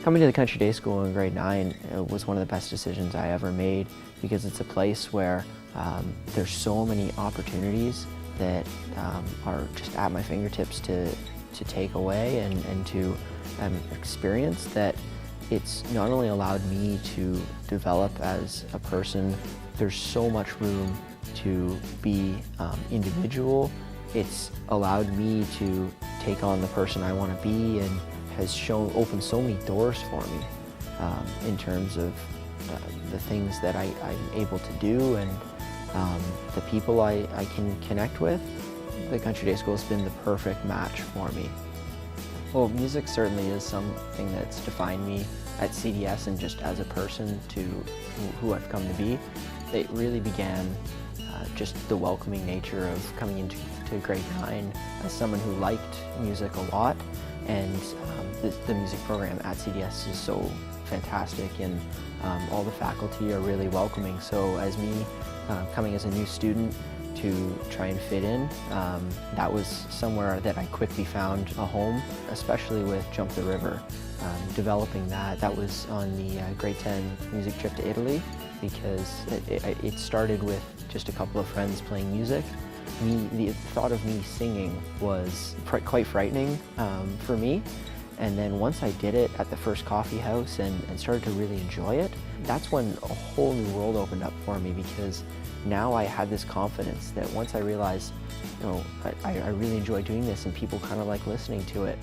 Coming to the country day school in grade 9 was one of the best decisions I ever made because it's a place where there's so many opportunities that are just at my fingertips to take away and to experience, that it's not only allowed me to develop as a person, there's so much room to be individual. It's allowed me to take on the person I want to be and has opened so many doors for me in terms of the things that I'm able to do and the people I can connect with. The Country Day School has been the perfect match for me. Well, music certainly is something that's defined me at CDS and just as a person to who I've come to be. It really began just the welcoming nature of coming into grade 9 as someone who liked music a lot, and the music program at CDS is so fantastic, and all the faculty are really welcoming. So as me coming as a new student to try and fit in, that was somewhere that I quickly found a home, especially with Jump the River. Developing that was on the grade 10 music trip to Italy, because it started with just a couple of friends playing music. The thought of me singing was quite frightening for me, and then once I did it at the first coffee house and started to really enjoy it, that's when a whole new world opened up for me, because now I had this confidence that once I realized, I really enjoy doing this and people kind of like listening to it.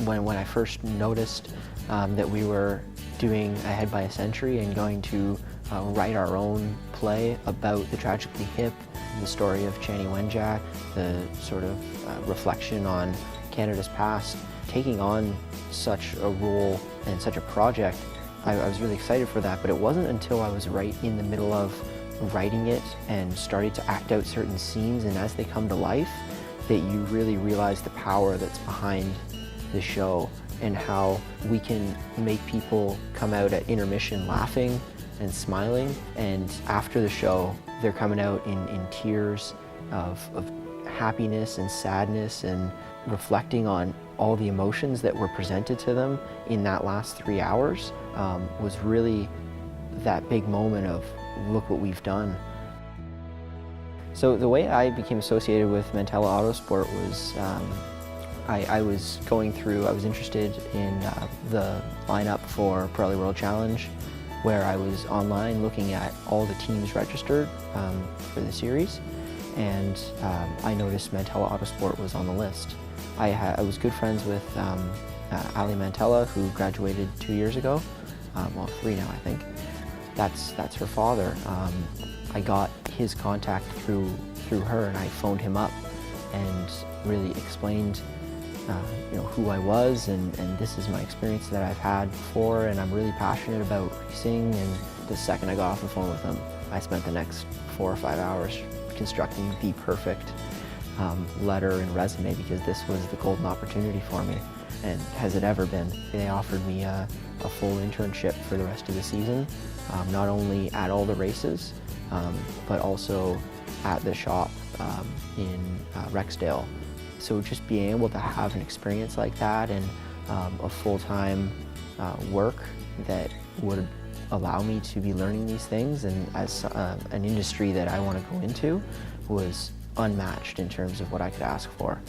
When I first noticed that we were doing Ahead by a Century and going to write our own play about the Tragically Hip, the story of Chanie Wenjack, the sort of reflection on Canada's past, taking on such a role and such a project, I was really excited for that. But it wasn't until I was right in the middle of writing it and started to act out certain scenes, and as they come to life, that you really realize the power that's behind the show and how we can make people come out at intermission laughing and smiling, and after the show they're coming out in tears of happiness and sadness and reflecting on all the emotions that were presented to them in that last 3 hours. Was really that big moment of, look what we've done. So the way I became associated with Mental Autosport was I was interested in the lineup for Pro Rally World Challenge, where I was online looking at all the teams registered for the series, and I noticed Mental Autosport was on the list. I was good friends with Ali Mantella, who graduated 2 years ago, well 3 now I think. That's her father. I got his contact through her, and I phoned him up and really explained who I was, and this is my experience that I've had before, and I'm really passionate about racing. And the second I got off the phone with him, I spent the next 4 or 5 hours constructing the perfect letter and resume, because this was the golden opportunity for me, and has it ever been. They offered me a full internship for the rest of the season, not only at all the races, but also at the shop in Rexdale. So just being able to have an experience like that and a full-time work that would allow me to be learning these things, and as an industry that I want to go into, was unmatched in terms of what I could ask for.